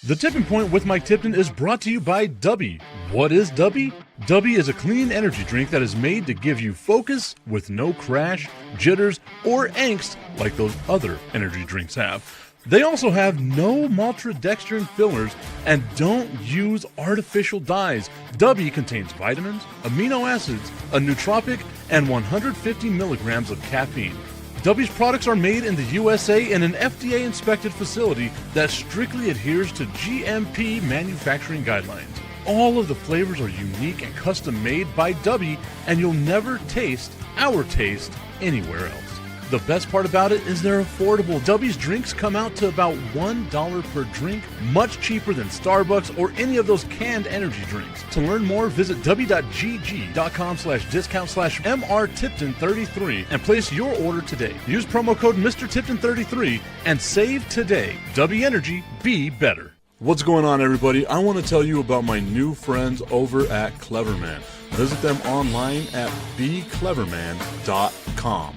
The Tipping Point with Mike Tipton is brought to you by Dubby. What is Dubby? Dubby is a clean energy drink that is made to give you focus with no crash, jitters, or angst like those other energy drinks have. They also have no maltodextrin fillers and don't use artificial dyes. Dubby contains vitamins, amino acids, a nootropic, and 150 milligrams of caffeine. Dubby's products are made in the USA in an FDA-inspected facility that strictly adheres to GMP manufacturing guidelines. All of the flavors are unique and custom-made by Dubby, and you'll never taste our taste anywhere else. The best part about it is they're affordable. Dubby's drinks come out to about $1 per drink, much cheaper than Starbucks or any of those canned energy drinks. To learn more, visit w.gg.com/discount/MRTipton33 and place your order today. Use promo code MrTipton33 and save today. Dubby Energy, be better. What's going on, everybody? I want to tell you about my new friends over at Cleverman. Visit them online at becleverman.com.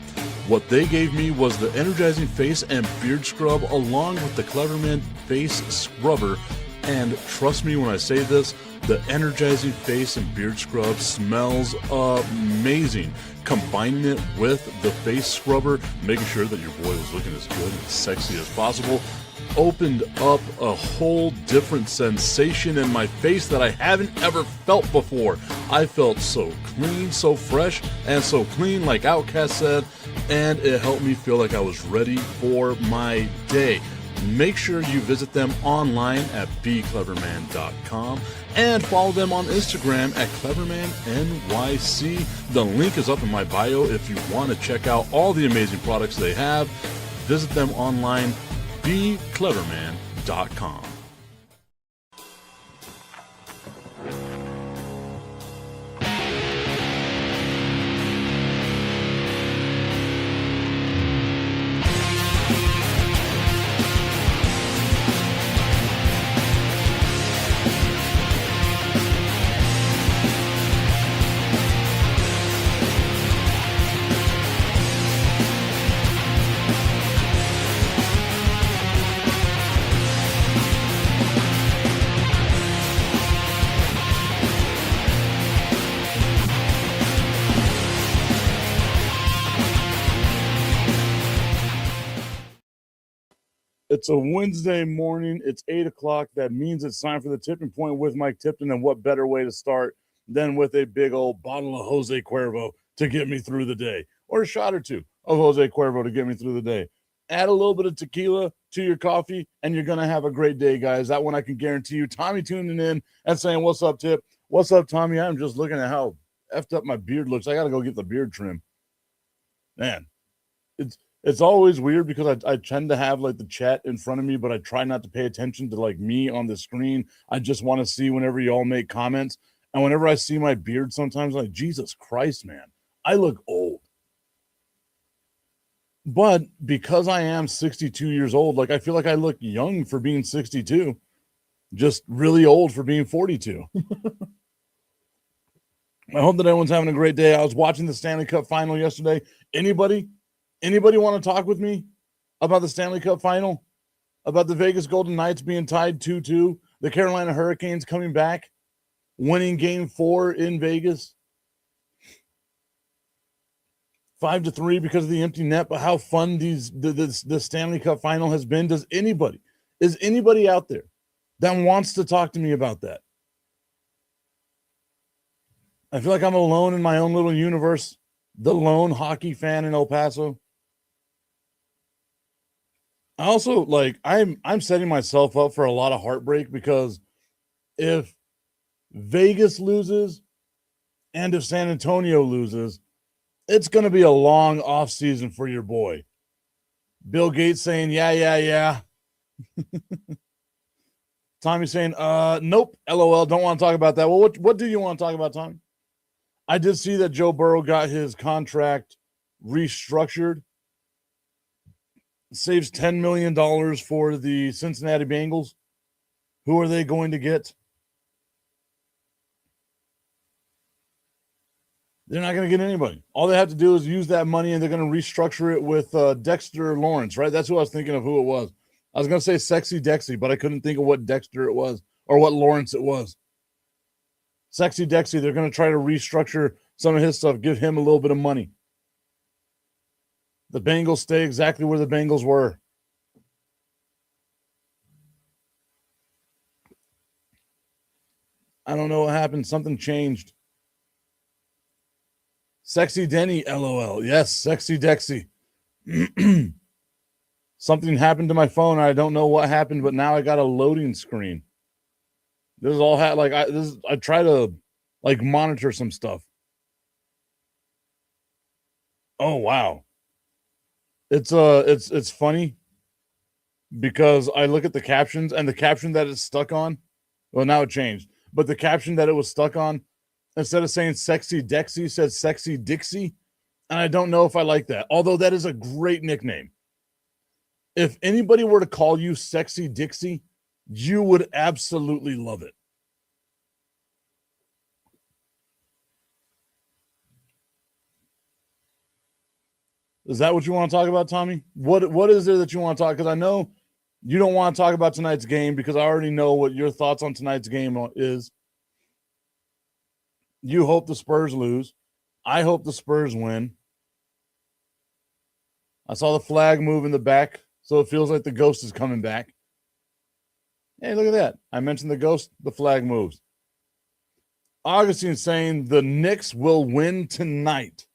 What they gave me was the energizing face and beard scrub along with the Cleverman face scrubber. And trust me when I say this, the energizing face and beard scrub smells amazing. Combining it with the face scrubber, making sure that your boy was looking as good and sexy as possible, opened up a whole different sensation in my face that I haven't ever felt before. I felt so clean, so fresh, and so clean, like Outcast said, and it helped me feel like I was ready for my day. Make sure you visit them online at becleverman.com and follow them on Instagram at clevermannyc. The link is up in my bio if you want to check out all the amazing products they have. Visit them online, becleverman.com. It's a Wednesday morning. It's 8 o'clock. That means it's time for the Tipping Point with Mike Tipton. And what better way to start than with a big old bottle of Jose Cuervo to get me through the day, or a shot or two of Jose Cuervo to get me through the day. Add a little bit of tequila to your coffee, and you're going to have a great day, guys. That one I can guarantee you. Tommy tuning in and saying, "What's up, Tip? What's up, Tommy?" I'm just looking at how effed up my beard looks. I got to go get the beard trim. Man, it's always weird because I tend to have like the chat in front of me, but I try not to pay attention to like me on the screen. I just want to see whenever y'all make comments. And whenever I see my beard, sometimes I'm like, Jesus Christ, man, I look old. But because I am 62 years old, like I feel like I look young for being 62, just really old for being 42. I hope that everyone's having a great day. I was watching the Stanley Cup final yesterday. Anybody want to talk with me about the Stanley Cup final? About the Vegas Golden Knights being tied 2-2, the Carolina Hurricanes coming back, winning Game 4 in Vegas, 5-3 because of the empty net. But how fun the Stanley Cup final has been. Is anybody out there that wants to talk to me about that? I feel like I'm alone in my own little universe, the lone hockey fan in El Paso. I also, like, I'm setting myself up for a lot of heartbreak because if Vegas loses and if San Antonio loses, it's going to be a long off season for your boy. Bill Gates saying, yeah. Tommy saying, nope, LOL, don't want to talk about that. Well, what do you want to talk about, Tommy? I did see that Joe Burrow got his contract restructured. Saves $10 million for the Cincinnati Bengals. Who are they going to get? They're not going to get anybody. All they have to do is use that money, and they're going to restructure it with Dexter Lawrence, right? That's who I was thinking of who it was. I was going to say Sexy Dexy, but I couldn't think of what Dexter it was or what Lawrence it was. Sexy Dexy, they're going to try to restructure some of his stuff, give him a little bit of money. The Bengals stay exactly where the Bengals were. I don't know what happened. Something changed. Sexy Denny, LOL. Yes, Sexy Dexy. Something happened to my phone. I don't know what happened, but now I got a loading screen. This is all I try to monitor some stuff. Oh wow. It's funny because I look at the captions and the caption that it's stuck on. Well, now it changed, but the caption that it was stuck on, instead of saying Sexy Dexy, said Sexy Dixie. And I don't know if I like that, although that is a great nickname. If anybody were to call you Sexy Dixie, you would absolutely love it. Is that what you want to talk about, Tommy? What is there that you want to talk? Because I know you don't want to talk about tonight's game because I already know what your thoughts on tonight's game is. You hope the Spurs lose. I hope the Spurs win. I saw the flag move in the back, so it feels like the ghost is coming back. Hey, look at that. I mentioned the ghost, the flag moves. Augustine saying the Knicks will win tonight.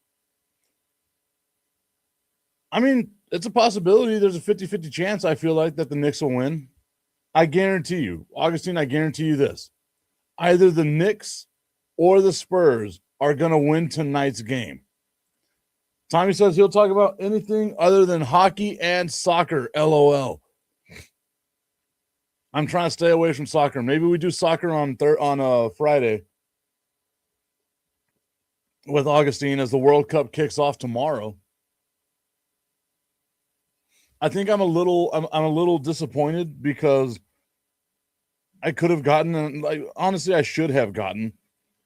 I mean, it's a possibility. There's a 50-50 chance, I feel like, that the Knicks will win. I guarantee you, Augustine, I guarantee you this. Either the Knicks or the Spurs are going to win tonight's game. Tommy says he'll talk about anything other than hockey and soccer, LOL. I'm trying to stay away from soccer. Maybe we do soccer on Friday with Augustine as the World Cup kicks off tomorrow. I think I'm a little disappointed because I could have gotten, honestly, I should have gotten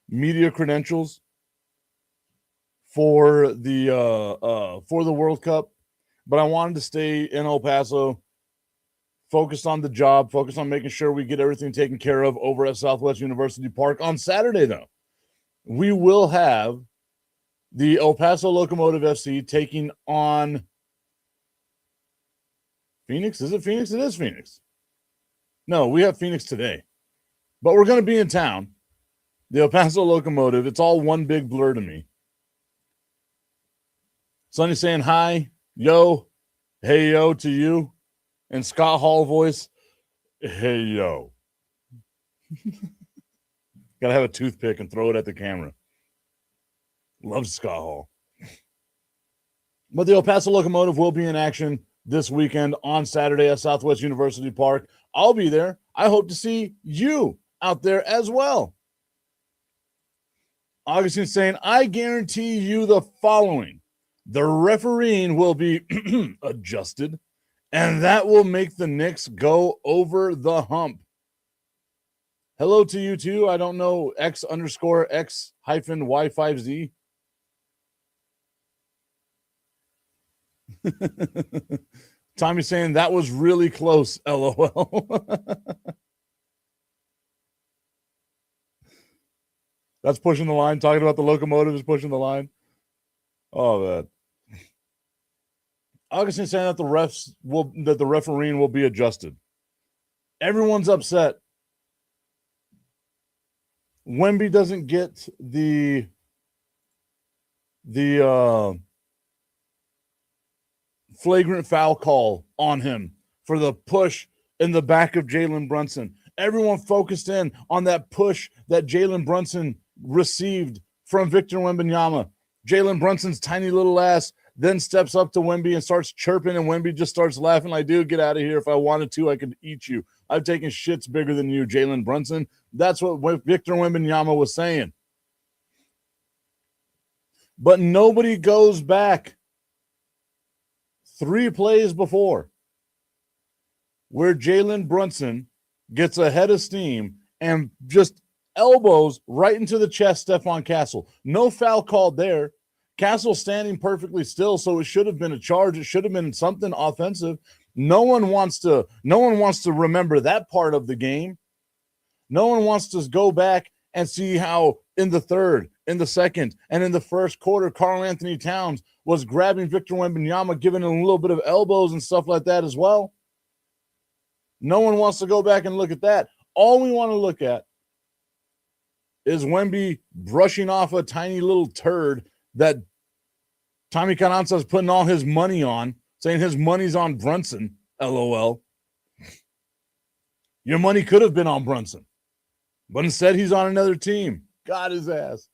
media credentials for the World Cup, but I wanted to stay in El Paso, focused on the job, focused on making sure we get everything taken care of over at Southwest University Park. On Saturday, though, we will have the El Paso Locomotive FC taking on Phoenix. Is it Phoenix? It is Phoenix. No, we have Phoenix today, but we're going to be in town. The El Paso Locomotive. It's all one big blur to me. Sonny saying hi, yo, hey, yo to you. And Scott Hall voice, hey, yo. Got to have a toothpick and throw it at the camera. Love Scott Hall. But the El Paso Locomotive will be in action this weekend on Saturday at Southwest University Park. I'll be there. I hope to see you out there as well. Augustine saying, I guarantee you the following. The refereeing will be adjusted, and that will make the Knicks go over the hump. Hello to you too. I don't know, X_X-Y5Z. Tommy saying that was really close, LOL. That's pushing the line. Talking about the locomotive is pushing the line. Oh, man. Augustine saying that the refereeing will be adjusted. Everyone's upset. Wemby doesn't get the flagrant foul call on him for the push in the back of Jalen Brunson. Everyone focused in on that push that Jalen Brunson received from Victor Wembanyama. Jalen Brunson's tiny little ass then steps up to Wemby and starts chirping, and Wemby just starts laughing like, dude, get out of here. If I wanted to, I could eat you. I've taken shits bigger than you, Jalen Brunson. That's what Victor Wembanyama was saying. But nobody goes back 3 plays before where Jalen Brunson gets a head of steam and just elbows right into the chest Stephon Castle. No foul called there. Castle standing perfectly still, so it should have been a charge. It should have been something offensive. No one wants to remember that part of the game. No one wants to go back and see how in the third, in the second, and in the first quarter, Karl Anthony Towns was grabbing Victor Wembanyama, giving him a little bit of elbows and stuff like that as well. No one wants to go back and look at that. All we want to look at is Wemby brushing off a tiny little turd that Tommy Carranza is putting all his money on, saying his money's on Brunson, LOL. Your money could have been on Brunson, but instead he's on another team. Got his ass.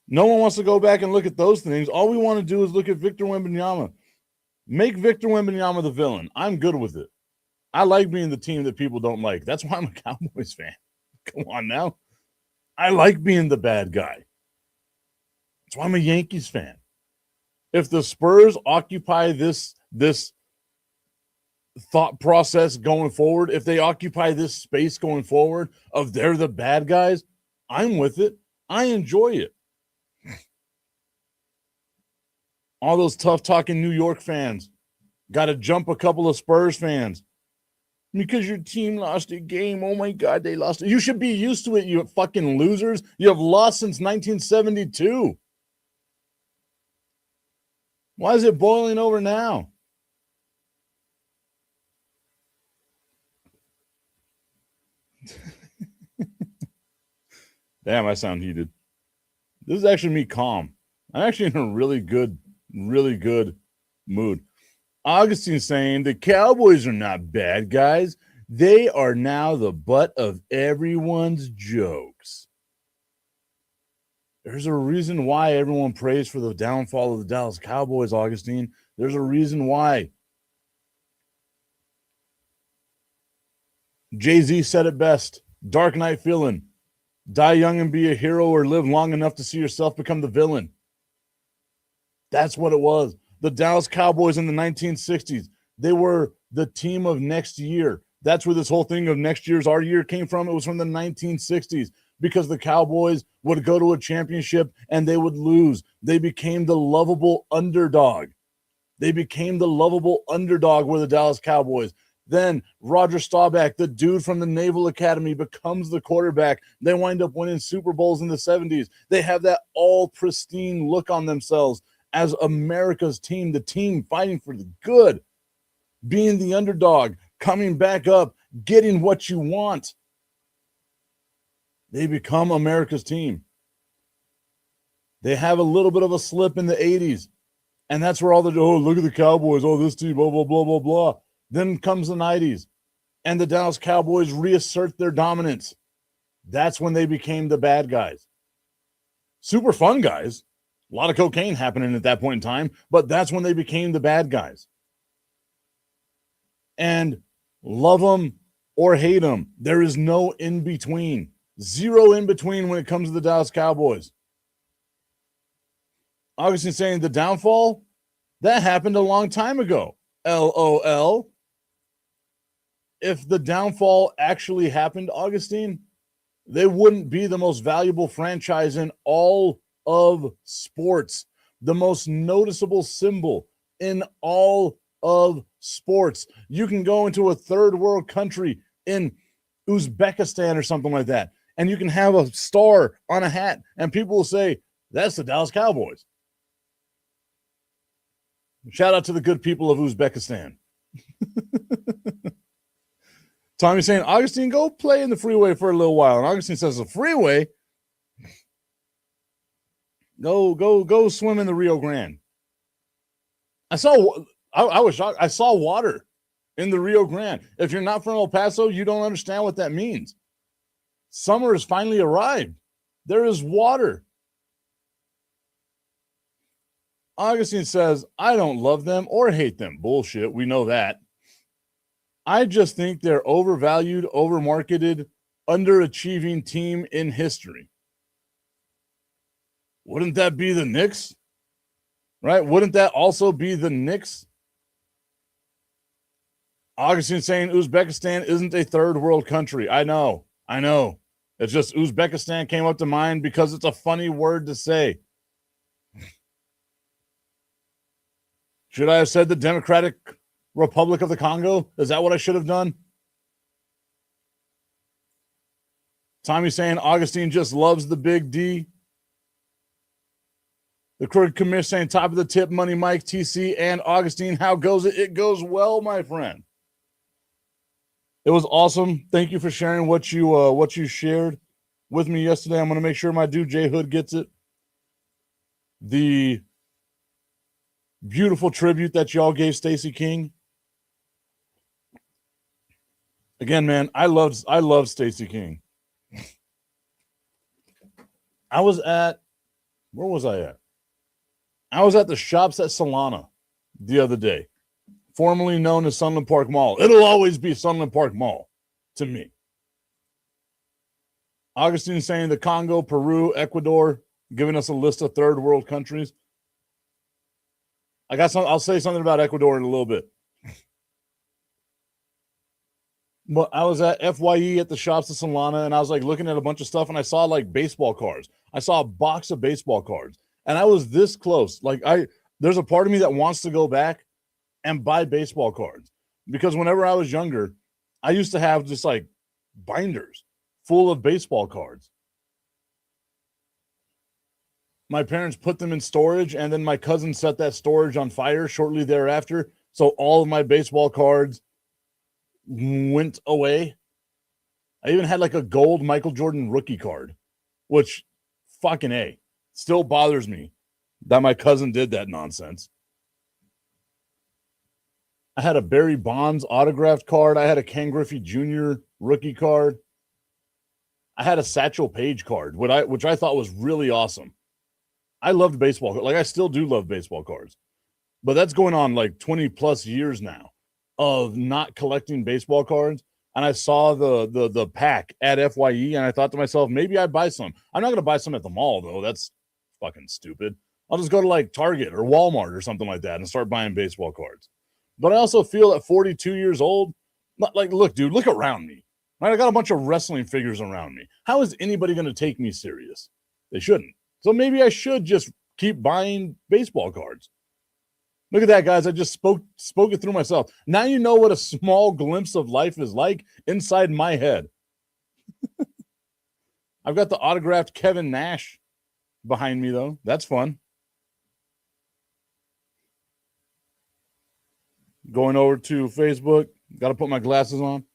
No one wants to go back and look at those things. All we want to do is look at Victor Wembanyama. Make Victor Wembanyama the villain. I'm good with it. I like being the team that people don't like. That's why I'm a Cowboys fan. Come on now. I like being the bad guy. That's why I'm a Yankees fan. If the Spurs occupy this thought process going forward, if they occupy this space going forward of they're the bad guys, I'm with it. I enjoy it. All those tough-talking New York fans got to jump a couple of Spurs fans because your team lost a game. Oh, my God, they lost it. You should be used to it, you fucking losers. You have lost since 1972. Why is it boiling over now? Damn, I sound heated. This is actually me calm. I'm actually in a really good mood. Augustine saying the Cowboys are not bad guys. They are now the butt of everyone's jokes. There's a reason why everyone prays for the downfall of the Dallas Cowboys, Augustine. There's a reason why. Jay-Z said it best. Dark Knight feeling. Die young and be a hero, or live long enough to see yourself become the villain. That's what it was. The Dallas Cowboys in the 1960s, they were the team of next year. That's where this whole thing of next year's our year came from. It was from the 1960s because the Cowboys would go to a championship and they would lose. They became the lovable underdog. They became the lovable underdog were the Dallas Cowboys. Then Roger Staubach, the dude from the Naval Academy, becomes the quarterback. They wind up winning Super Bowls in the 70s. They have that all pristine look on themselves as America's team, the team fighting for the good, being the underdog, coming back up, getting what you want. They become America's team. They have a little bit of a slip in the 80s, and that's where all the, oh, look at the Cowboys, oh, this team, blah, blah, blah, blah, blah. Then comes the 90s, and the Dallas Cowboys reassert their dominance. That's when they became the bad guys. Super fun guys. A lot of cocaine happening at that point in time, but that's when they became the bad guys. And love them or hate them. There is no in between. Zero in between when it comes to the Dallas Cowboys. Augustine saying the downfall, that happened a long time ago. LOL. If the downfall actually happened, Augustine, they wouldn't be the most valuable franchise in all of sports, the most noticeable symbol in all of sports. You can go into a third world country in Uzbekistan or something like that, and you can have a star on a hat, and people will say, that's the Dallas Cowboys. Shout out to the good people of Uzbekistan. Tommy's saying, Augustine, go play in the freeway for a little while. And Augustine says, the freeway? Go swim in the Rio Grande. I was shocked. I saw water in the Rio Grande. If you're not from El Paso, you don't understand what that means. Summer has finally arrived. There is water. Augustine says, I don't love them or hate them. Bullshit. We know that. I just think they're overvalued, overmarketed, underachieving team in history. Wouldn't that be the Knicks? Right? Wouldn't that also be the Knicks? Augustine saying Uzbekistan isn't a third world country. I know. It's just Uzbekistan came up to mind because it's a funny word to say. Should I have said the Democratic Republic of the Congo? Is that what I should have done? Tommy saying Augustine just loves the big D. The Crooked Commish saying top of the tip, Money Mike, TC, and Augustine. How goes it? It goes well, my friend. It was awesome. Thank you for sharing what you shared with me yesterday. I'm going to make sure my dude Jay Hood gets it. The beautiful tribute that y'all gave Stacey King. Again, man, I love Stacey King. Where was I at? I was at the Shops at Solana the other day, formerly known as Sunland Park Mall. It'll always be Sunland Park Mall to me. Augustine saying the Congo, Peru, Ecuador, giving us a list of third world countries. I'll say something about Ecuador in a little bit. But I was at FYE at the Shops at Solana, and I was like looking at a bunch of stuff, and I saw like baseball cards. I saw a box of baseball cards, and I was this close. There's a part of me that wants to go back and buy baseball cards, because whenever I was younger, I used to have just like binders full of baseball cards. My parents put them in storage, and then my cousin set that storage on fire shortly thereafter. So all of my baseball cards went away. I even had like a gold Michael Jordan rookie card, which fucking A, still bothers me that my cousin did that nonsense. I had a Barry Bonds autographed card. I had a Ken Griffey Jr. rookie card. I had a Satchel Paige card, which I thought was really awesome. I loved baseball. Like, I still do love baseball cards. But that's going on like 20 plus years now of not collecting baseball cards. And I saw the pack at FYE, and I thought to myself, maybe I'd buy some. I'm not going to buy some at the mall, though. That's fucking stupid. I'll just go to like Target or Walmart or something like that and start buying baseball cards. But I also feel at 42 years old, like, look, dude, look around me. Right? I got a bunch of wrestling figures around me. How is anybody going to take me serious? They shouldn't. So maybe I should just keep buying baseball cards. Look at that, guys. I just spoke it through myself. Now you know what a small glimpse of life is like inside my head. I've got the autographed Kevin Nash behind me, though. That's fun. Going over to Facebook. Got to put my glasses on.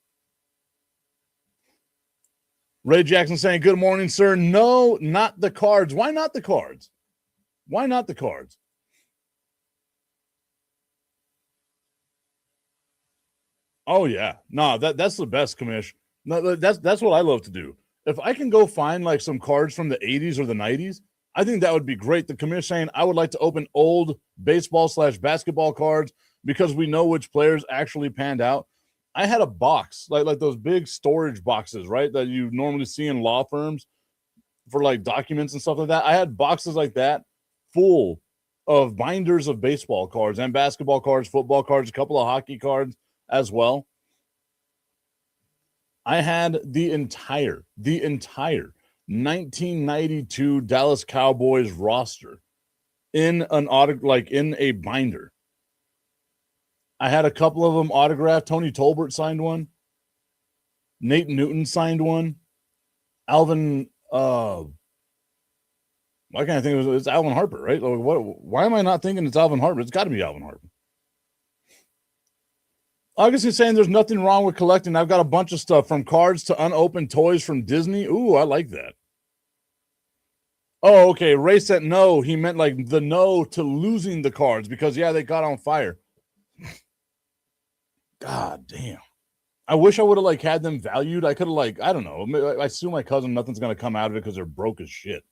Ray Jackson saying, good morning, sir. No, not the cards. Why not the cards? Why not the cards? Oh, yeah. No, that's the best, Commish. No, that's what I love to do. If I can go find like some cards from the 80s or the 90s, I think that would be great. The Commish saying, I would like to open old baseball/basketball cards because we know which players actually panned out. I had a box, like those big storage boxes, right, that you normally see in law firms for like documents and stuff like that. I had boxes like that full of binders of baseball cards and basketball cards, football cards, a couple of hockey cards as well. I had the entire 1992 Dallas Cowboys roster in in a binder. I had a couple of them autographed. Tony Tolbert signed one. Nate Newton signed one. Alvin, why can't I think it's Alvin Harper, right? Like, why am I not thinking it's Alvin Harper? It's got to be Alvin Harper. August is saying there's nothing wrong with collecting. I've got a bunch of stuff from cards to unopened toys from Disney. Ooh, I like that. Oh, okay. Ray said no. He meant like the no to losing the cards because, yeah, they got on fire. God damn. I wish I would have like had them valued. I could have like, I don't know. I sue my cousin. Nothing's going to come out of it because they're broke as shit.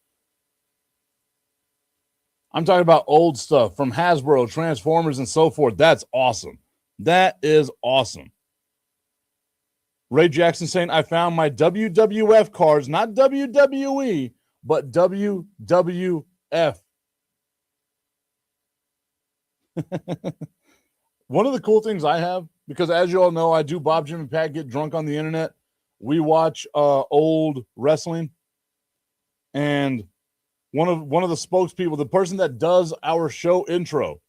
I'm talking about old stuff from Hasbro, Transformers, and so forth. That's awesome. That is awesome. Ray Jackson saying, I found my WWF cards, not WWE, but WWF. One of the cool things I have, because as you all know, I do Bob, Jim, and Pat get drunk on the internet. we watch old wrestling, and one of the spokespeople, the person that does our show intro,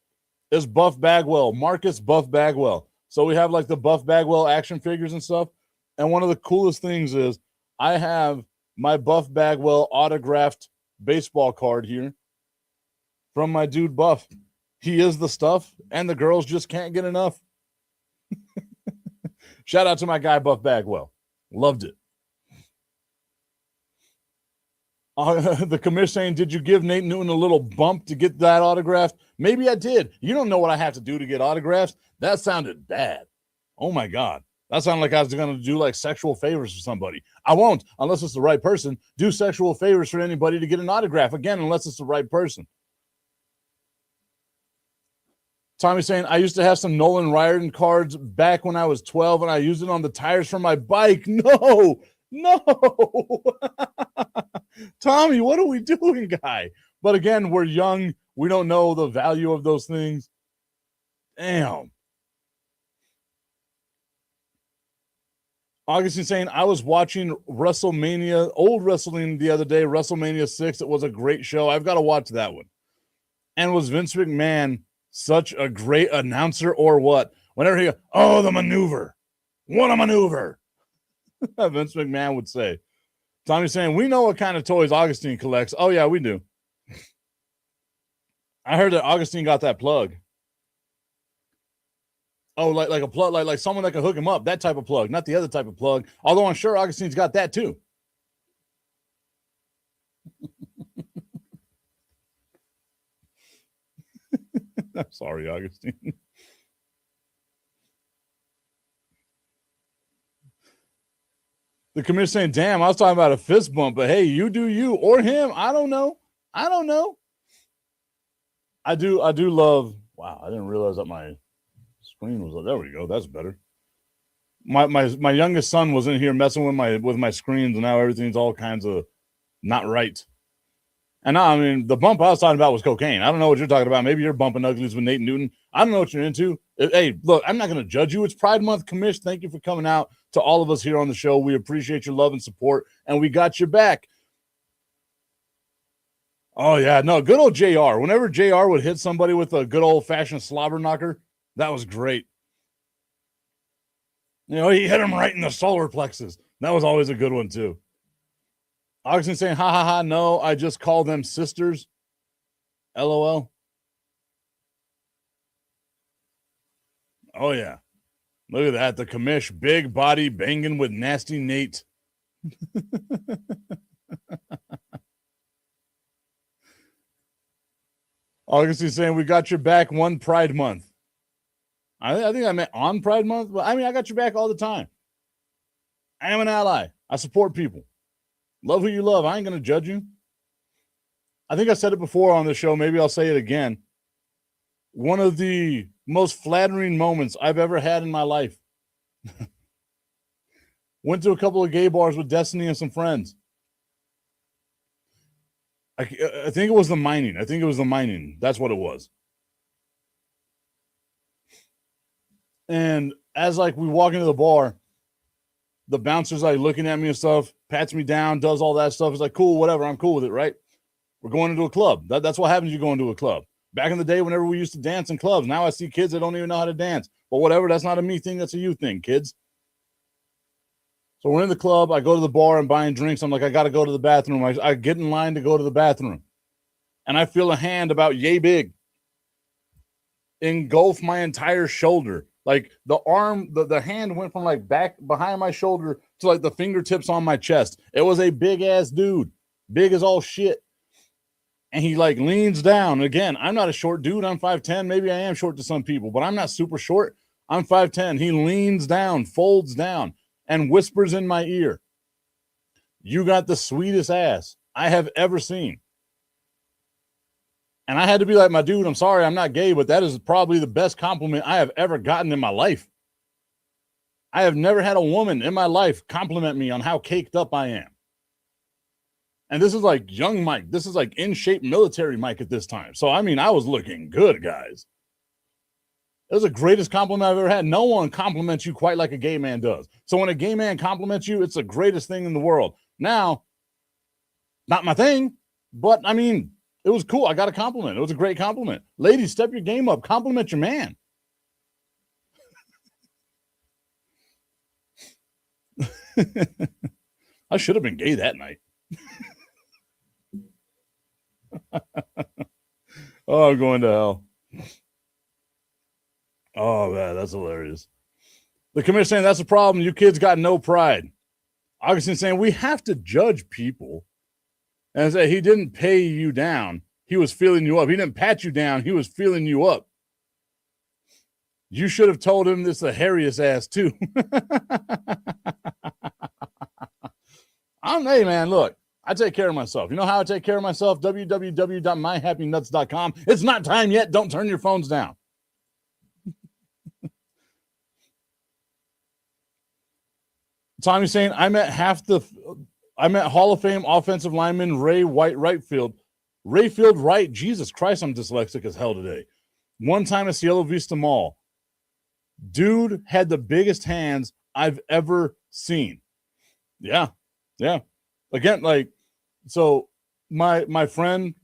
is Buff Bagwell, Marcus Buff Bagwell. So we have like the Buff Bagwell action figures and stuff. And one of the coolest things is I have my Buff Bagwell autographed baseball card here from my dude Buff. He is the stuff, and the girls just can't get enough. Shout out to my guy Buff Bagwell. Loved it. The commissioner saying, did you give Nate Newton a little bump to get that autograph? Maybe I did. You don't know what I have to do to get autographs. That sounded bad. Oh, my God. That sounded like I was going to do like sexual favors for somebody. I won't, unless it's the right person, do sexual favors for anybody to get an autograph. Again, unless it's the right person. Tommy's saying, I used to have some Nolan Riordan cards back when I was 12, and I used it on the tires for my bike. No. Tommy, what are we doing, guy? But again, we're young. We don't know the value of those things. Damn. Augustine saying, I was watching WrestleMania, old wrestling the other day, WrestleMania 6. It was a great show. I've got to watch that one. And was Vince McMahon such a great announcer or what? Whenever he goes, oh, the maneuver. What a maneuver. Vince McMahon would say. Tommy's saying, we know what kind of toys Augustine collects. Oh, yeah, we do. I heard that Augustine got that plug. Oh, like a plug, like someone that can hook him up. That type of plug, not the other type of plug. Although I'm sure Augustine's got that too. I'm sorry, Augustine. The commissioner saying, damn, I was talking about a fist bump, but hey, you do you or him. I don't know. I do love, wow, I didn't realize that my screen was, there we go. That's better. My youngest son was in here messing with my screens, and now everything's all kinds of not right. And now, I mean, the bump I was talking about was cocaine. I don't know what you're talking about. Maybe you're bumping uglies with Nate Newton. I don't know what you're into. Hey, look, I'm not going to judge you. It's Pride Month, Commish. Thank you for coming out to all of us here on the show. We appreciate your love and support, and we got your back. Oh, yeah. No, good old JR. Whenever JR would hit somebody with a good old-fashioned slobber knocker, that was great. You know, he hit him right in the solar plexus. That was always a good one, too. Augustine saying, ha, ha, ha, no, I just call them sisters. LOL. Oh, yeah. Look at that. The commish, big body, banging with nasty Nate. Augustine saying, we got your back one Pride Month. I think I meant on Pride Month, but I mean, I got your back all the time. I am an ally. I support people. Love who you love. I ain't going to judge you. I think I said it before on the show. Maybe I'll say it again. One of the most flattering moments I've ever had in my life. Went to a couple of gay bars with Destiny and some friends. I think it was the mining. That's what it was. And as like we walk into the bar, the bouncer's like looking at me and stuff, pats me down, does all that stuff. It's like, cool, whatever. I'm cool with it, right? We're going into a club. That's what happens. You go into a club. Back in the day, whenever we used to dance in clubs, now I see kids that don't even know how to dance. But whatever, that's not a me thing. That's a you thing, kids. So we're in the club. I go to the bar. I'm buying drinks. I'm like, I got to go to the bathroom. I get in line to go to the bathroom. And I feel a hand about yay big engulf my entire shoulder. Like the arm, the hand went from like back behind my shoulder to like the fingertips on my chest. It was a big ass dude, big as all shit. And he like leans down. Again, I'm not a short dude. I'm 5'10". Maybe I am short to some people, but I'm not super short. I'm 5'10". He leans down, folds down, and whispers in my ear, you got the sweetest ass I have ever seen. And I had to be like, my dude, I'm sorry, I'm not gay, but that is probably the best compliment I have ever gotten in my life. I have never had a woman in my life compliment me on how caked up I am. And this is like young Mike. This is like in shape military Mike at this time. So, I mean, I was looking good, guys. It was the greatest compliment I've ever had. No one compliments you quite like a gay man does. So when a gay man compliments you, it's the greatest thing in the world. Now, not my thing, but I mean, it was cool. I got a compliment. It was a great compliment. Ladies, step your game up. Compliment your man. I should have been gay that night. Oh, I'm going to hell. Oh, man, that's hilarious. The commissioner saying that's the problem. You kids got no pride. Augustine saying we have to judge people. And say he didn't pay you down. He was feeling you up. He didn't pat you down. He was feeling you up. You should have told him this the hairiest ass too. Hey, man, look, I take care of myself. You know how I take care of myself? www.myhappynuts.com. It's not time yet. Don't turn your phones down. Tommy's saying I met Hall of Fame offensive lineman Ray White Rightfield. Rayfield Wright. Jesus Christ, I'm dyslexic as hell today. One time at Cielo Vista Mall. Dude had the biggest hands I've ever seen. Yeah. Again, so my friend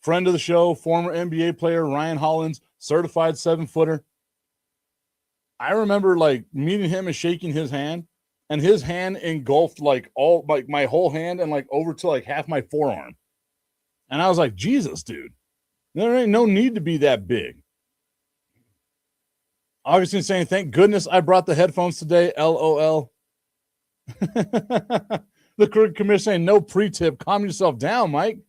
of the show, former NBA player Ryan Hollins, certified 7-footer. I remember meeting him and shaking his hand, and his hand engulfed my whole hand and over to half my forearm. And I was like, Jesus, dude, there ain't no need to be that big. Augustine saying, thank goodness I brought the headphones today. LOL. The commissioner saying, no pre-tip. Calm yourself down, Mike.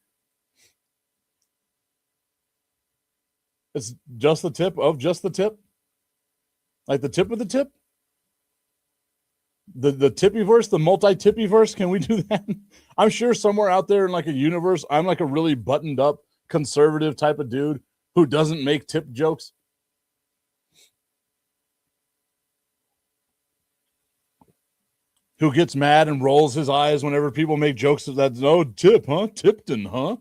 It's just the tip of just the tip. Like the tip of the tip. The tippy verse, the multi-tippy verse. Can we do that? I'm sure somewhere out there in a universe, I'm a really buttoned up conservative type of dude who doesn't make tip jokes. Who gets mad and rolls his eyes whenever people make jokes of that. Oh, tip, huh? Tipton, huh?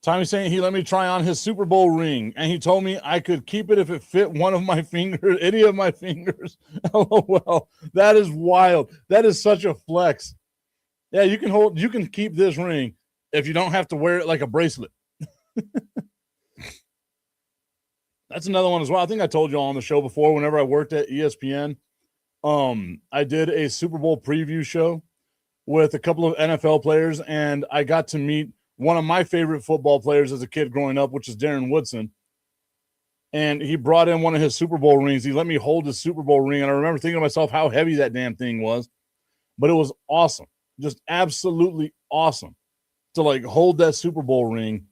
Tommy's saying he let me try on his Super Bowl ring, and he told me I could keep it if it fit one of my fingers, any of my fingers. LOL. That is wild. That is such a flex. Yeah, you can keep this ring if you don't have to wear it like a bracelet. That's another one as well. I think I told you all on the show before, whenever I worked at ESPN, I did a Super Bowl preview show with a couple of NFL players, and I got to meet one of my favorite football players as a kid growing up, which is Darren Woodson. And he brought in one of his Super Bowl rings. He let me hold his Super Bowl ring, and I remember thinking to myself how heavy that damn thing was. But it was awesome, just absolutely awesome to hold that Super Bowl ring.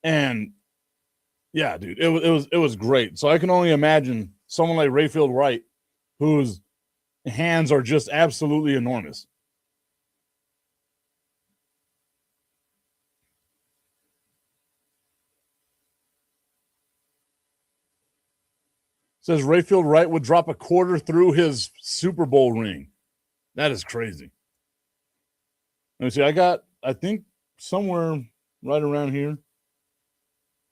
And yeah, dude, it was great. So I can only imagine someone like Rayfield Wright, whose hands are just absolutely enormous. Says Rayfield Wright would drop a quarter through his Super Bowl ring. That is crazy. Let me see. I think somewhere right around here,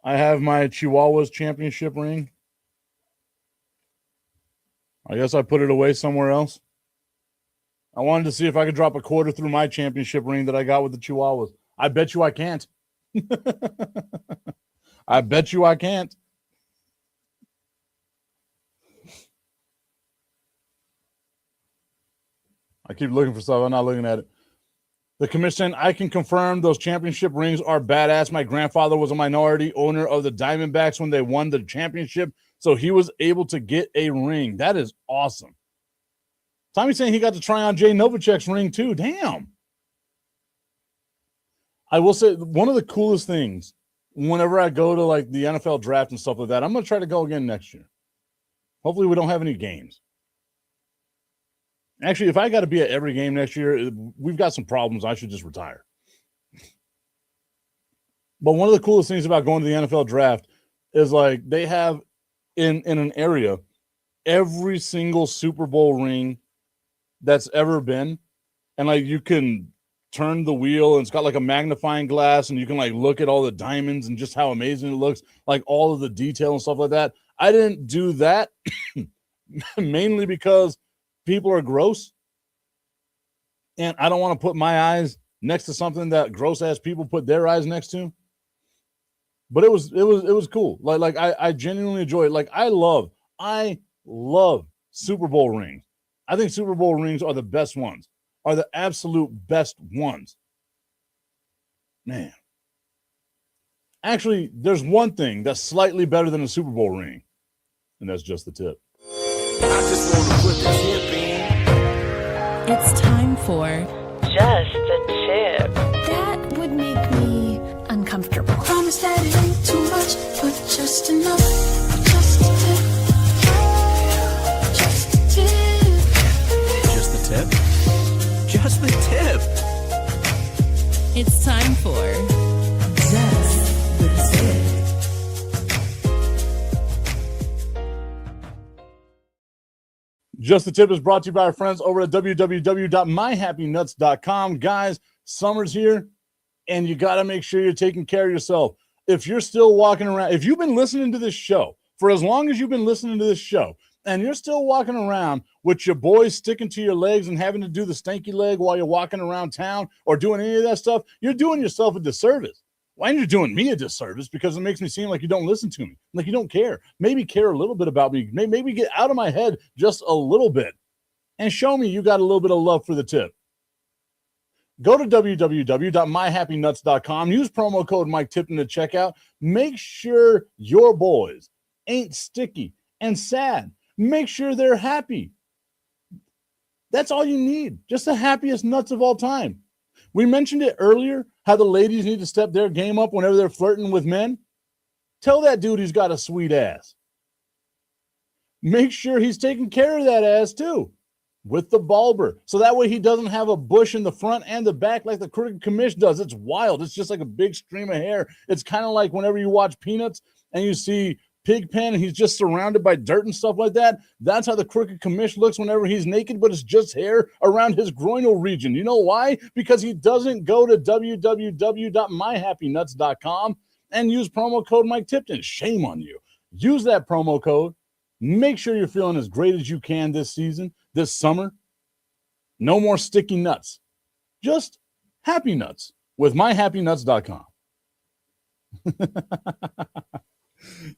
I have my Chihuahuas championship ring. I guess I put it away somewhere else. I wanted to see if I could drop a quarter through my championship ring that I got with the Chihuahuas. I bet you I can't. I bet you I can't. I keep looking for stuff. I'm not looking at it. The commission, I can confirm those championship rings are badass. My grandfather was a minority owner of the Diamondbacks when they won the championship, so he was able to get a ring. That is awesome. Tommy's saying he got to try on Jay Novacek's ring too. Damn. I will say one of the coolest things whenever I go to the NFL draft and stuff like that, I'm going to try to go again next year. Hopefully we don't have any games. Actually, if I got to be at every game next year, we've got some problems. I should just retire. But one of the coolest things about going to the NFL draft is they have in an area every single Super Bowl ring that's ever been. And you can turn the wheel and it's got like a magnifying glass and you can like look at all the diamonds and just how amazing it looks, like all of the detail and stuff like that. I didn't do that mainly because people are gross and I don't want to put my eyes next to something that gross ass people put their eyes next to. But it was cool. Like I genuinely enjoy it. Like I love Super Bowl rings. I think Super Bowl rings are the best ones. Are the absolute best ones. Man. Actually, there's one thing that's slightly better than a Super Bowl ring, and that's just the tip. I just want to put the tip in. It's time for Just the Tip. That would make me uncomfortable. Promise that it ain't too much, but just enough. Just a tip. Just a tip. Just the tip. Just the tip. It's time for Just the Tip. Just the Tip is brought to you by our friends over at www.myhappynuts.com. Guys, summer's here, and you got to make sure you're taking care of yourself. If you're still walking around, if you've been listening to this show for as long as you've been listening to this show, and you're still walking around with your boys sticking to your legs and having to do the stanky leg while you're walking around town or doing any of that stuff, you're doing yourself a disservice. Why are you doing me a disservice? Because it makes me seem like you don't listen to me, like you don't care. Maybe care a little bit about me. Maybe get out of my head just a little bit and show me you got a little bit of love for the tip. Go to www.myhappynuts.com. Use promo code Mike Tipton at checkout. Make sure your boys ain't sticky and sad. Make sure they're happy. That's all you need. Just the happiest nuts of all time. We mentioned it earlier, how the ladies need to step their game up whenever they're flirting with men. Tell that dude he's got a sweet ass. Make sure he's taking care of that ass too with the bulber. So that way he doesn't have a bush in the front and the back like the crooked commish does. It's wild. It's just like a big stream of hair. It's kind of like whenever you watch Peanuts and you see Pigpen and he's just surrounded by dirt and stuff like that. That's how the crooked commish looks whenever he's naked, but it's just hair around his groinal region. You know why? Because he doesn't go to www.myhappynuts.com and use promo code Mike Tipton. Shame on you. Use that promo code. Make sure you're feeling as great as you can this season, this summer. No more sticky nuts. Just happy nuts with myhappynuts.com.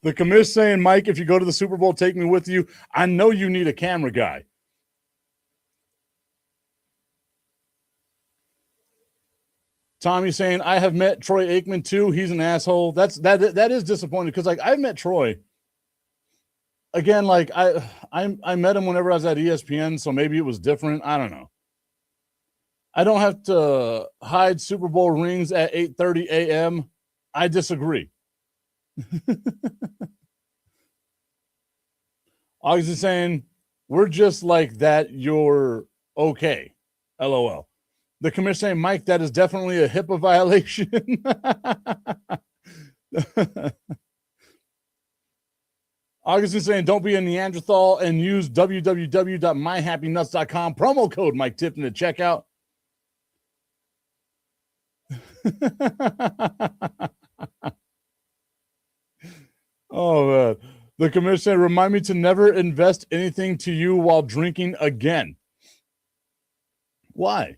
The commish saying, Mike, if you go to the Super Bowl, take me with you. I know you need a camera guy. Tommy saying, I have met Troy Aikman too. He's an asshole. That is disappointing because like I've met Troy. Again, like I met him whenever I was at ESPN, so maybe it was different. I don't know. I don't have to hide Super Bowl rings at 8:30 a.m. I disagree. August is saying, we're just like that. You're okay. LOL. The commissioner saying, Mike, that is definitely a HIPAA violation. August is saying, don't be a Neanderthal and use www.myhappynuts.com. Promo code Mike Tipton at checkout. Oh, man. The commissioner, remind me to never invest anything to you while drinking again. Why?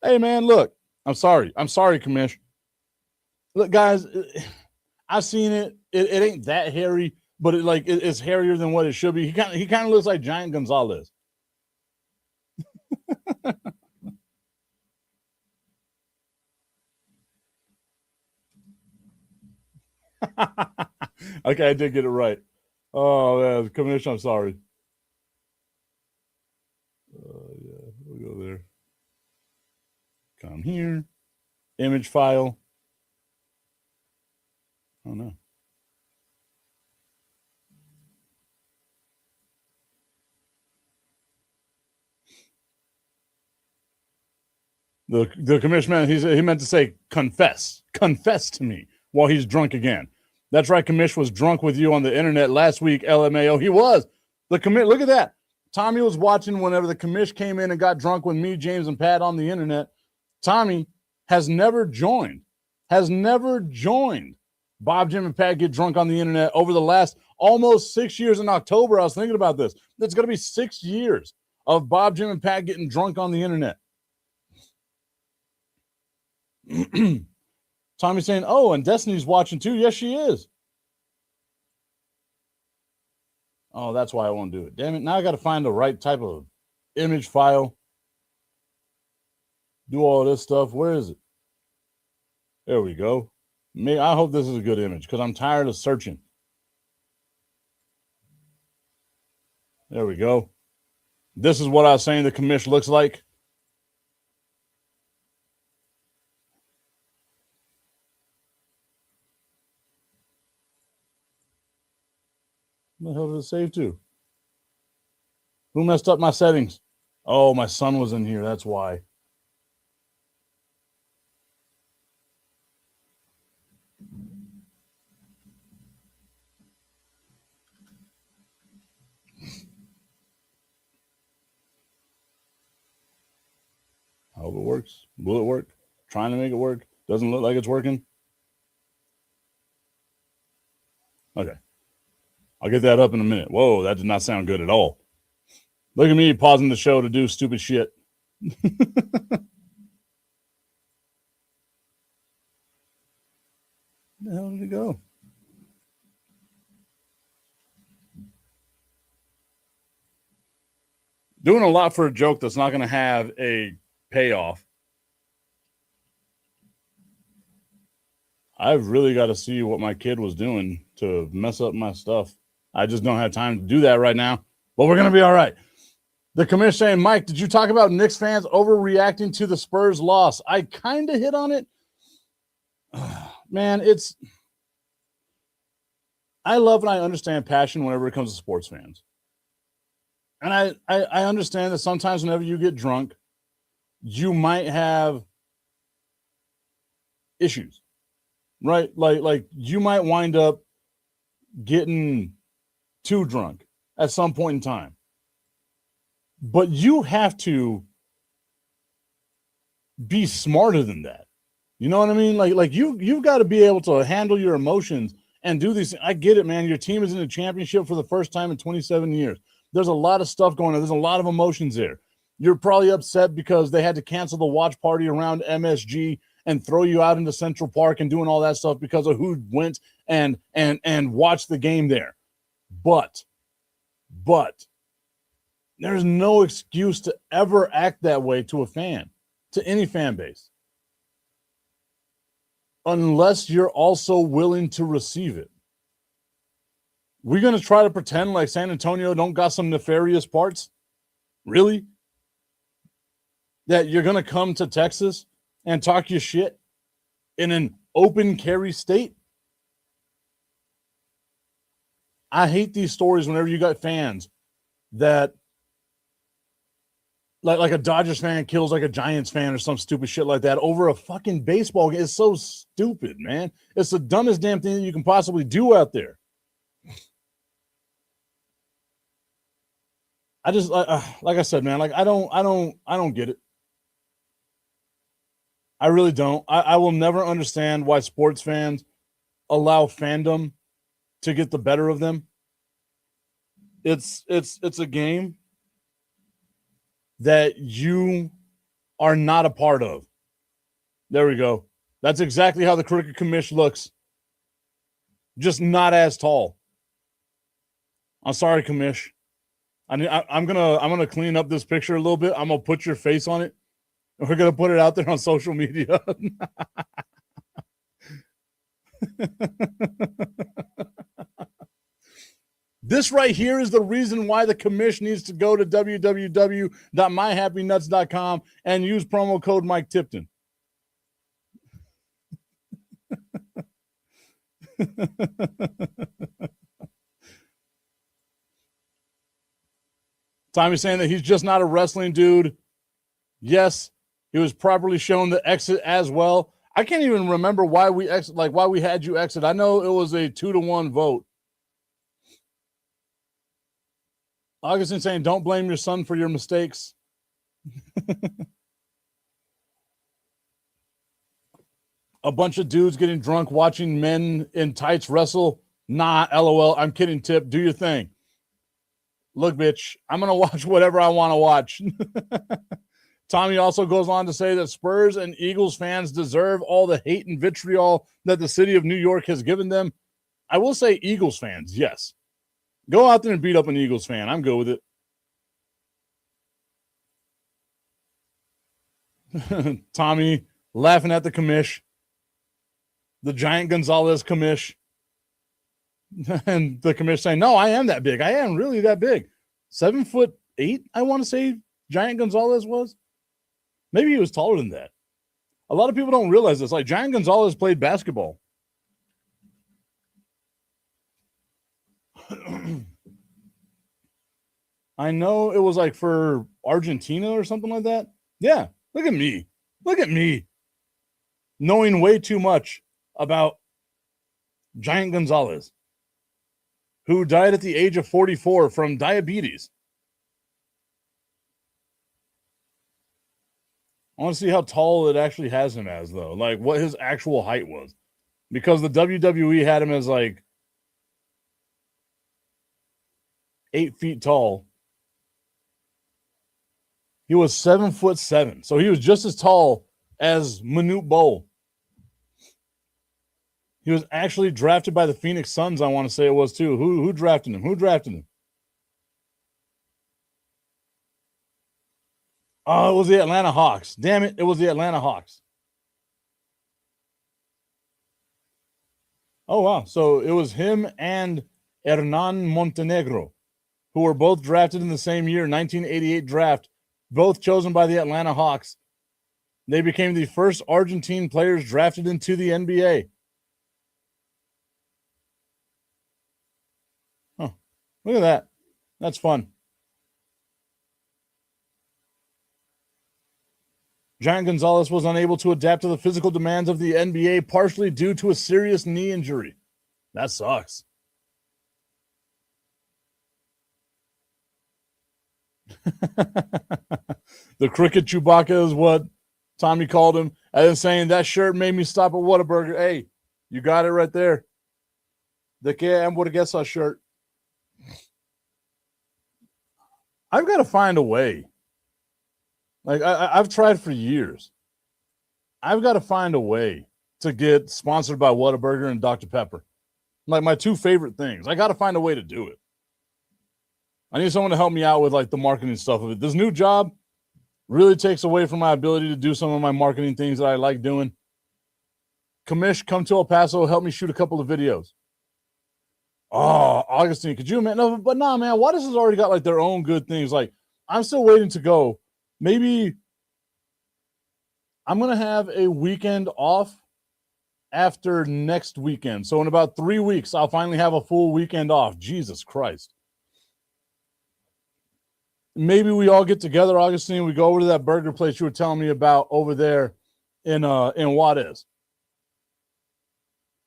Hey, man, look. I'm sorry, commish. Look, guys, I've seen it. It ain't that hairy, but it's hairier than what it should be. He kind of looks like Giant Gonzalez. Okay, I did get it right. Oh, man, commissioner, I'm sorry. Yeah, we'll go there. Come here. Image file. Oh, no. The commissioner, he meant to say confess to me while he's drunk again. That's right, commish was drunk with you on the internet last week, LMAO. He was. The commit. Look at that. Tommy was watching whenever the commish came in and got drunk with me, James, and Pat on the internet. Tommy has never joined Bob, Jim, and Pat get drunk on the internet over the last almost 6 years. In October, I was thinking about this. It's going to be 6 years of Bob, Jim, and Pat getting drunk on the internet. Tommy's saying, oh, and Destiny's watching too. Yes, she is. Oh, that's why I won't do it. Damn it. Now I got to find the right type of image file. Do all this stuff. Where is it? There we go. I hope this is a good image because I'm tired of searching. There we go. This is what I was saying the commish looks like. What the hell did it save to? Who messed up my settings? Oh, my son was in here. That's why. I hope it works. Will it work? Trying to make it work. Doesn't look like it's working. Okay. I'll get that up in a minute. Whoa, that did not sound good at all. Look at me pausing the show to do stupid shit. Where the hell did it go? Doing a lot for a joke that's not going to have a payoff. I've really got to see what my kid was doing to mess up my stuff. I just don't have time to do that right now, but we're going to be all right. The commissioner saying, Mike, did you talk about Knicks fans overreacting to the Spurs loss? I kind of hit on it. Man, I love and I understand passion whenever it comes to sports fans. And I understand that sometimes whenever you get drunk, you might have issues, right? Like you might wind up getting too drunk at some point in time. But you have to be smarter than that. You know what I mean? Like you've got to be able to handle your emotions and do these. I get it, man. Your team is in the championship for the first time in 27 years. There's a lot of stuff going on. There's a lot of emotions there. You're probably upset because they had to cancel the watch party around MSG and throw you out into Central Park and doing all that stuff because of who went and watched the game there. But there's no excuse to ever act that way to a fan, to any fan base, unless you're also willing to receive it. We're going to try to pretend like San Antonio don't got some nefarious parts? Really? That you're going to come to Texas and talk your shit in an open carry state? I hate these stories whenever you got fans that like a Dodgers fan kills like a Giants fan or some stupid shit like that over a fucking baseball game. It's so stupid, man. It's the dumbest damn thing that you can possibly do out there. I just like I said, man, like I don't get it. I really don't. I will never understand why sports fans allow fandom to get the better of them. It's a game that you are not a part of. There we go. That's exactly how the Cricket Commish looks. Just not as tall. I'm sorry, Commish. I'm gonna clean up this picture a little bit. I'm gonna put your face on it. And we're gonna put it out there on social media. This right here is the reason why the commish needs to go to www.myhappynuts.com and use promo code Mike Tipton. Tommy's saying that he's just not a wrestling dude. Yes, he was properly shown the exit as well. I can't even remember why we had you exit. I know it was a 2-1 vote. Augustine saying, don't blame your son for your mistakes. A bunch of dudes getting drunk watching men in tights wrestle. Nah, LOL. I'm kidding, Tip. Do your thing. Look, bitch, I'm going to watch whatever I want to watch. Tommy also goes on to say that Spurs and Eagles fans deserve all the hate and vitriol that the city of New York has given them. I will say Eagles fans, yes. Go out there and beat up an Eagles fan. I'm good with it. Tommy laughing at the commish. The giant Gonzalez commish. And the commish saying, no, I am that big. I am really that big. 7'8", I want to say Giant Gonzalez was. Maybe he was taller than that. A lot of people don't realize this. Like, Giant Gonzalez played basketball. I know it was like for Argentina or something like that. Yeah, look at me. Look at me. Knowing way too much about Giant Gonzalez, who died at the age of 44 from diabetes. I want to see how tall it actually has him as, though. Like, what his actual height was. Because the WWE had him as, like, 8 feet tall. He was 7'7". So he was just as tall as Manute Bol. He was actually drafted by the Phoenix Suns, I want to say it was, too. Who drafted him? Who drafted him? Oh, it was the Atlanta Hawks. Damn it, it was the Atlanta Hawks. Oh, wow. So it was him and Hernan Montenegro, who were both drafted in the same year, 1988 draft, both chosen by the Atlanta Hawks. They became the first Argentine players drafted into the NBA. Oh, look at that. That's fun. Giant Gonzalez was unable to adapt to the physical demands of the NBA, partially due to a serious knee injury. That sucks. The cricket Chewbacca is what Tommy called him. And then saying that shirt made me stop at Whataburger. Hey, you got it right there. De que hamburguesa shirt. I've got to find a way. Like, I've tried for years. I've got to find a way to get sponsored by Whataburger and Dr. Pepper. Like, my two favorite things. I got to find a way to do it. I need someone to help me out with, like, the marketing stuff of it. This new job really takes away from my ability to do some of my marketing things that I like doing. Commish, come to El Paso, help me shoot a couple of videos. Oh, Augustine, could you imagine? No, but nah, man, Wattis has already got, like, their own good things. Like, I'm still waiting to go. Maybe I'm going to have a weekend off after next weekend. So in about 3 weeks, I'll finally have a full weekend off. Jesus Christ. Maybe we all get together, Augustine. We go over to that burger place you were telling me about over there in Juarez.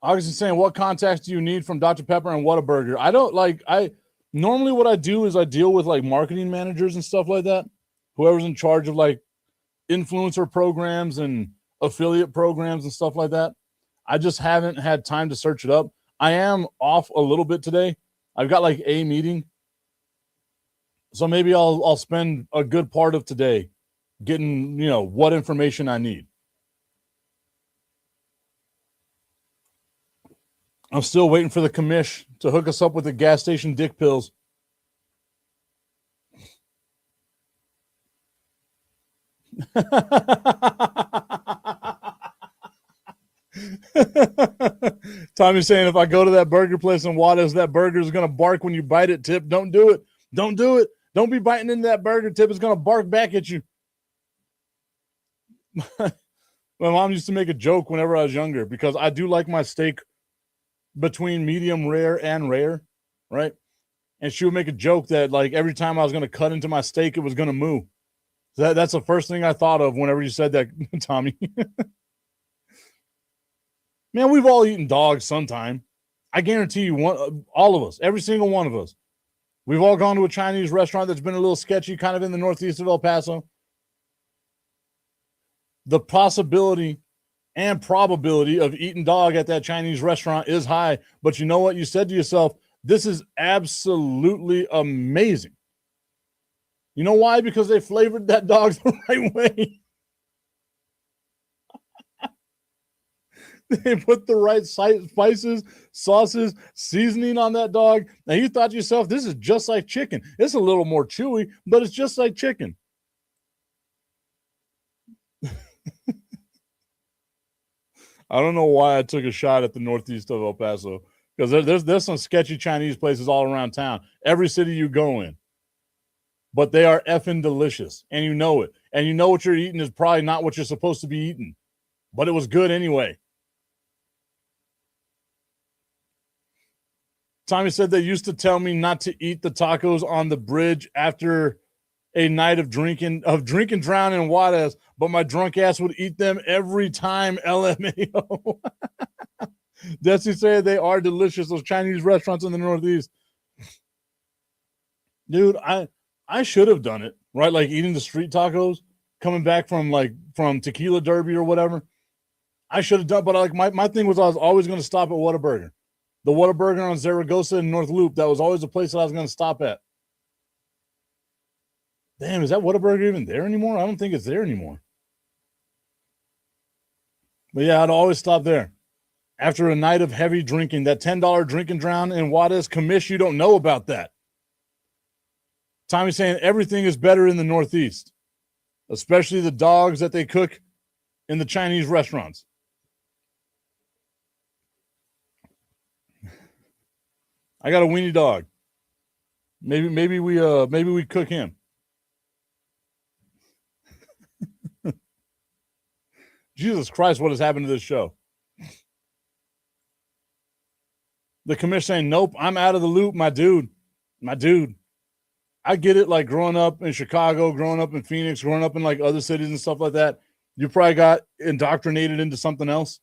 Augustine saying, what contacts do you need from Dr. Pepper and Whataburger? Normally what I do is I deal with, like, marketing managers and stuff like that. Whoever's in charge of, like, influencer programs and affiliate programs and stuff like that. I just haven't had time to search it up. I am off a little bit today. I've got, like, a meeting. So maybe I'll spend a good part of today getting, what information I need. I'm still waiting for the commish to hook us up with the gas station dick pills. Tommy's saying if I go to that burger place in Juarez, that burger is going to bark when you bite it, Tip. Don't do it. Don't do it. Don't be biting into that burger, Tip. It's going to bark back at you. My mom used to make a joke whenever I was younger because I do like my steak between medium rare and rare, right? And she would make a joke that, like, every time I was going to cut into my steak, it was going to moo. That's the first thing I thought of whenever you said that, Tommy. Man, we've all eaten dogs sometime. I guarantee you, all of us, every single one of us, We've all gone to a Chinese restaurant that's been a little sketchy, kind of in the northeast of El Paso. The possibility and probability of eating dog at that Chinese restaurant is high. But you know what? You said to yourself, this is absolutely amazing. You know why? Because they flavored that dog the right way. They put the right spices, sauces, seasoning on that dog. Now you thought to yourself, this is just like chicken. It's a little more chewy, but it's just like chicken. I don't know why I took a shot at the northeast of El Paso, because there's some sketchy Chinese places all around town. Every city you go in. But they are effing delicious, and you know it. And you know what you're eating is probably not what you're supposed to be eating. But it was good anyway. Tommy said they used to tell me not to eat the tacos on the bridge after a night of drinking drown in Juarez, but my drunk ass would eat them every time. LMAO. Desi said they are delicious, those Chinese restaurants in the Northeast. Dude, I should have done it, right? Like eating the street tacos, coming back from Tequila Derby or whatever. I should have done, but like my thing was I was always going to stop at Whataburger. The Whataburger on Zaragoza and North Loop, that was always the place that I was going to stop at. Damn, is that Whataburger even there anymore? I don't think it's there anymore. But yeah, I'd always stop there. After a night of heavy drinking, that $10 drink and drown in Juarez, commish, you don't know about that. Tommy's saying everything is better in the Northeast, especially the dogs that they cook in the Chinese restaurants. I got a weenie dog. Maybe we cook him. Jesus Christ, what has happened to this show? The commission saying, nope, I'm out of the loop, my dude. I get it, like growing up in Chicago, growing up in Phoenix, growing up in like other cities and stuff like that. You probably got indoctrinated into something else.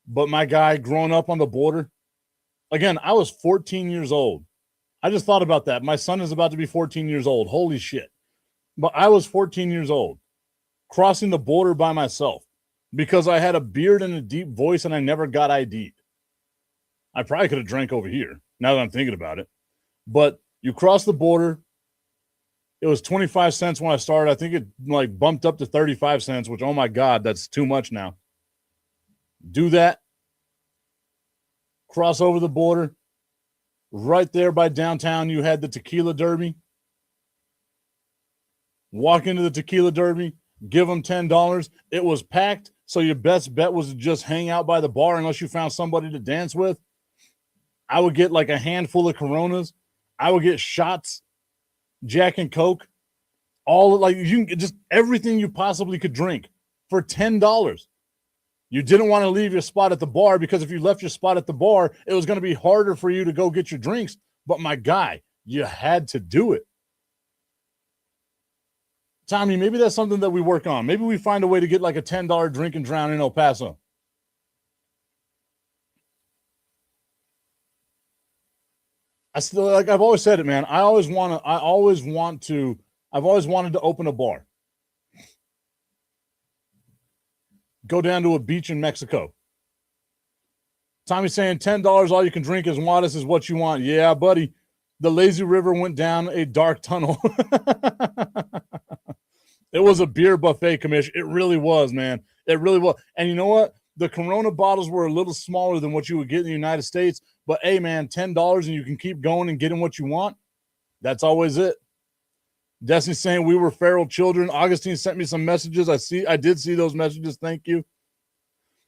But my guy, growing up on the border, again, I was 14 years old. I just thought about that. My son is about to be 14 years old. Holy shit. But I was 14 years old, crossing the border by myself because I had a beard and a deep voice and I never got ID'd. I probably could have drank over here, now that I'm thinking about it. But you cross the border. It was 25 cents when I started. I think it like bumped up to 35 cents, which, oh my God, that's too much now. Do that. Cross over the border. Right there by downtown, you had the Tequila Derby. Walk into the Tequila Derby, give them $10. It was packed, so your best bet was to just hang out by the bar unless you found somebody to dance with. I would get like a handful of Coronas. I would get shots, Jack and Coke, all like you can get just everything you possibly could drink for $10. You didn't want to leave your spot at the bar because if you left your spot at the bar, it was going to be harder for you to go get your drinks. But my guy, you had to do it. Tommy, maybe that's something that we work on. Maybe we find a way to get like a $10 drink and drown in El Paso. I still, like I've always said it, man. I've always wanted to open a bar. Go down to a beach in Mexico. Tommy's saying $10, all you can drink is Juarez is what you want. Yeah, buddy. The lazy river went down a dark tunnel. It was a beer buffet, commish. It really was, man. It really was. And you know what? The Corona bottles were a little smaller than what you would get in the United States. But, hey, man, $10 and you can keep going and getting what you want. That's always it. Destiny's saying we were feral children. Augustine sent me some messages. I did see those messages. Thank you.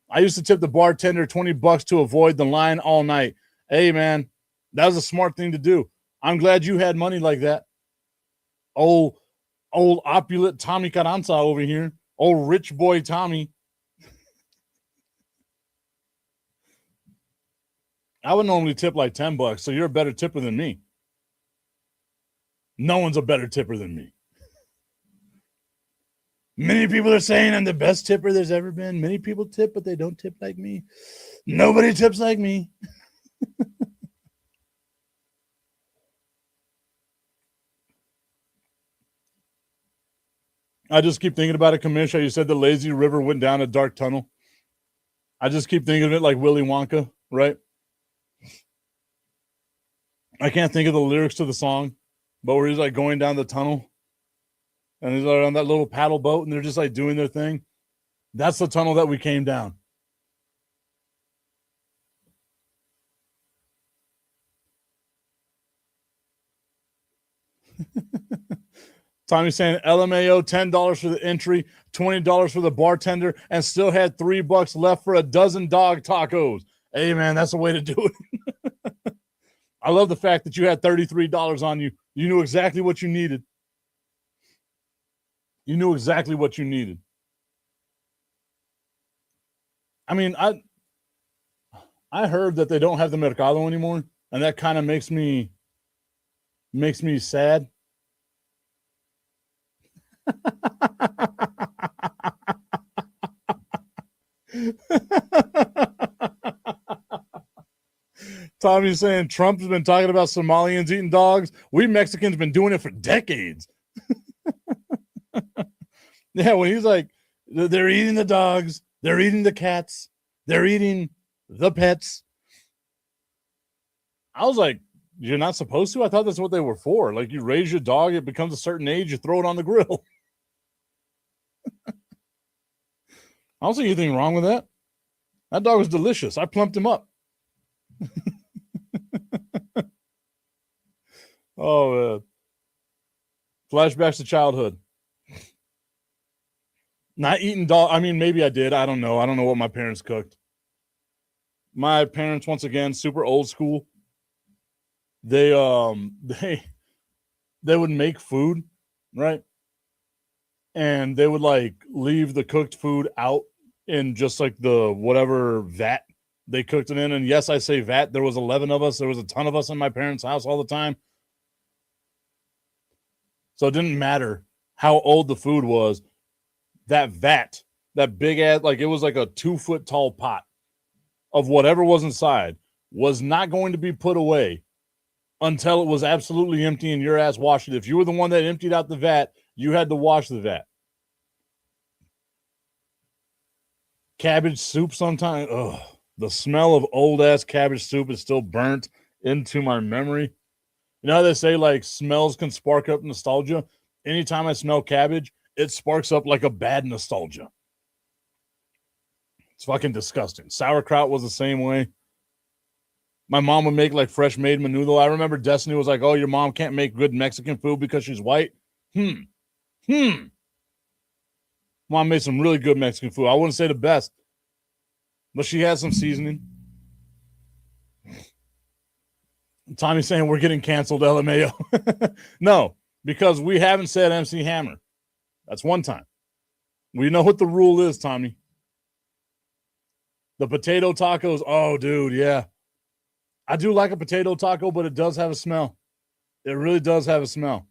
I used to tip the bartender $20 to avoid the line all night. Hey, man, that was a smart thing to do. I'm glad you had money like that. Old opulent Tommy Carranza over here. Old rich boy Tommy. I would normally tip like $10, so you're a better tipper than me. No one's a better tipper than me. Many people are saying I'm the best tipper there's ever been. Many people tip, but they don't tip like me. Nobody tips like me. I just keep thinking about it, Kamisha. You said the lazy river went down a dark tunnel. I just keep thinking of it like Willy Wonka, right? I can't think of the lyrics to the song, but where he's like going down the tunnel and he's like on that little paddle boat and they're just like doing their thing. That's the tunnel that we came down. Tommy's saying LMAO, $10 for the entry, $20 for the bartender, and still had $3 left for a dozen dog tacos. Hey, man, that's the way to do it. I love the fact that you had $33 on you. You knew exactly what you needed. You knew exactly what you needed. I mean, I heard that they don't have the Mercado anymore, and that kind of makes me sad. Tommy's saying Trump's been talking about Somalians eating dogs. We Mexicans been doing it for decades. Yeah, when he's like, they're eating the dogs, they're eating the cats, they're eating the pets. I was like, you're not supposed to? I thought that's what they were for. Like, you raise your dog, it becomes a certain age, you throw it on the grill. I don't see anything wrong with that. That dog was delicious. I plumped him up. Oh, man. Flashbacks to childhood. Not eating dog. I mean, maybe I did. I don't know. I don't know what my parents cooked. My parents, once again, super old school. They would make food, right? And they would like leave the cooked food out in just like the whatever vat they cooked it in. And yes, I say vat. There was 11 of us. There was a ton of us in my parents' house all the time. So it didn't matter how old the food was. That vat, that big ass, like it was like a 2-foot tall pot of whatever was inside was not going to be put away until it was absolutely empty and your ass washed it. If you were the one that emptied out the vat, you had to wash the vat. Cabbage soup sometimes. Ugh, the smell of old ass cabbage soup is still burnt into my memory. You know how they say like smells can spark up nostalgia? Anytime I smell cabbage, it sparks up like a bad nostalgia. It's fucking disgusting. Sauerkraut was the same way. My mom would make like fresh made menudo. I remember Destiny was like, oh, your mom can't make good Mexican food because she's white. Mom made some really good Mexican food. I wouldn't say the best, but she had some seasoning. Tommy's saying we're getting canceled, LMAO. No, because we haven't said MC Hammer. That's one time. We know what the rule is, Tommy. The potato tacos. Oh, dude, yeah. I do like a potato taco, but it does have a smell. It really does have a smell.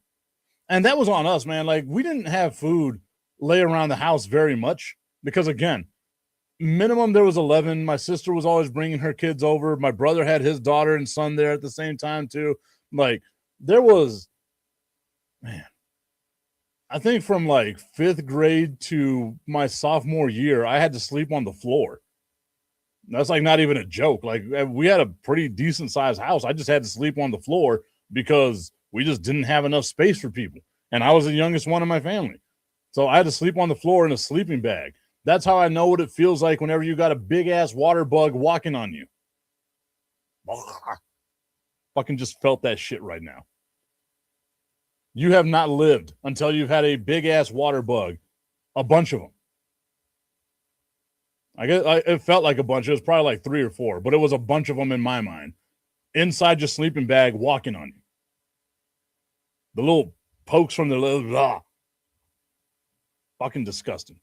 And that was on us, man. Like, we didn't have food lay around the house very much because, again, minimum there was 11. My sister was always bringing her kids over. My brother had his daughter and son there at the same time, too. Like, there was, man, I think from like 5th grade to my sophomore year, I had to sleep on the floor. That's like not even a joke. Like, we had a pretty decent sized house. I just had to sleep on the floor because we just didn't have enough space for people. And I was the youngest one in my family. So I had to sleep on the floor in a sleeping bag. That's how I know what it feels like whenever you got a big ass water bug walking on you. Fucking just felt that shit right now. You have not lived until you've had a big ass water bug, a bunch of them. I guess it felt like a bunch. It was probably like 3 or 4, but it was a bunch of them in my mind. Inside your sleeping bag, walking on you. The little pokes from the little blah. Fucking disgusting.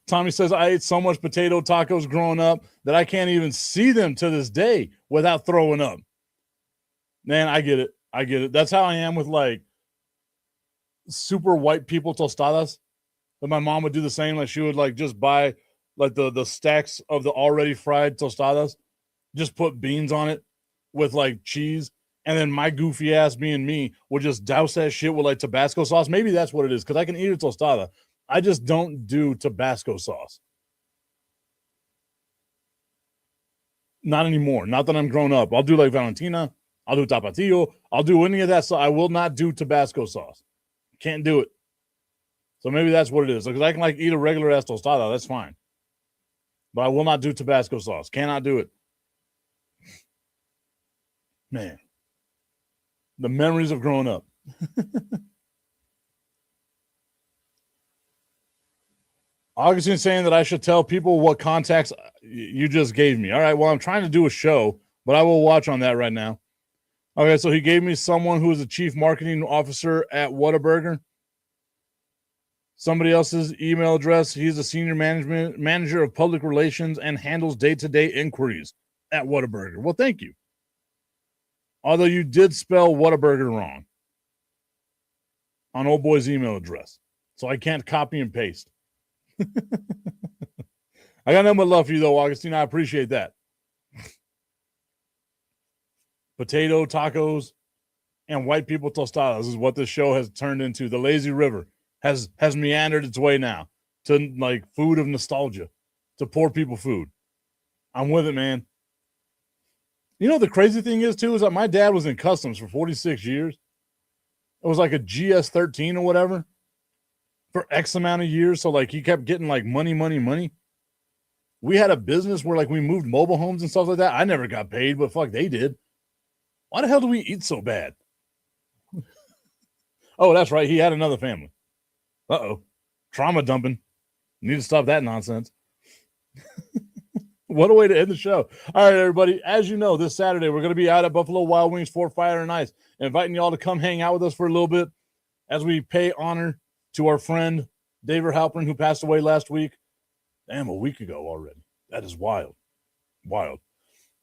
Tommy says, I ate so much potato tacos growing up that I can't even see them to this day without throwing up. Man, I get it. I get it. That's how I am with like super white people tostadas. But my mom would do the same. Like she would like just buy like the stacks of the already fried tostadas, just put beans on it with like cheese and then my goofy ass being me would just douse that shit with like Tabasco sauce. Maybe that's what it is, because I can eat a tostada. I just don't do Tabasco sauce. Not anymore. Not that I'm grown up. I'll do like Valentina. I'll do Tapatio. I'll do any of that. So I will not do Tabasco sauce. Can't do it. So maybe that's what it is. Because I can like eat a regular ass tostada. That's fine. But I will not do Tabasco sauce. Cannot do it. Man. The memories of growing up. Augustine saying that I should tell people what contacts you just gave me. All right, well, I'm trying to do a show, but I will watch on that right now. Okay, so he gave me someone who is a chief marketing officer at Whataburger. Somebody else's email address. He's a senior manager of public relations and handles day-to-day inquiries at Whataburger. Well, thank you. Although you did spell Whataburger wrong on old boy's email address. So I can't copy and paste. I got nothing but love for you, though, Augustine. I appreciate that. Potato, tacos, and white people tostadas is what this show has turned into. The lazy river has meandered its way now to like food of nostalgia, to poor people food. I'm with it, man. You know, the crazy thing is, too, is that my dad was in customs for 46 years. It was like a GS-13 or whatever for X amount of years. So, like, he kept getting, like, money. We had a business where, like, we moved mobile homes and stuff like that. I never got paid, but fuck, they did. Why the hell do we eat so bad? Oh, that's right. He had another family. Uh-oh. Trauma dumping. Need to stop that nonsense. What a way to end the show. All right, everybody. As you know, this Saturday, we're going to be out at Buffalo Wild Wings for Fire and Ice, inviting y'all to come hang out with us for a little bit as we pay honor to our friend, David Halpern, who passed away last week. Damn, a week ago already. That is wild. Wild.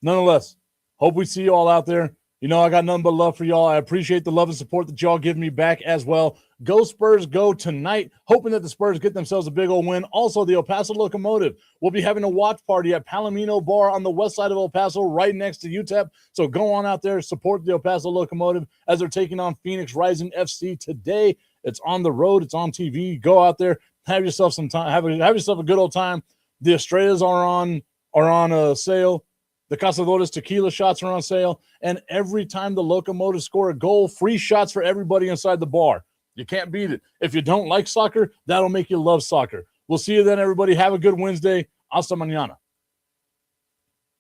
Nonetheless, hope we see you all out there. You know, I got nothing but love for y'all. I appreciate the love and support that y'all give me back as well. Go Spurs, go tonight. Hoping that the Spurs get themselves a big old win. Also, the El Paso Locomotive will be having a watch party at Palomino Bar on the west side of El Paso, right next to UTEP. So go on out there, support the El Paso Locomotive as they're taking on Phoenix Rising FC today. It's on the road. It's on TV. Go out there. Have yourself some time. Have yourself a good old time. The Estrellas are on sale. The Cazadores tequila shots are on sale. And every time the Locomotive score a goal, free shots for everybody inside the bar. You can't beat it. If you don't like soccer, that'll make you love soccer. We'll see you then, everybody. Have a good Wednesday. Hasta mañana.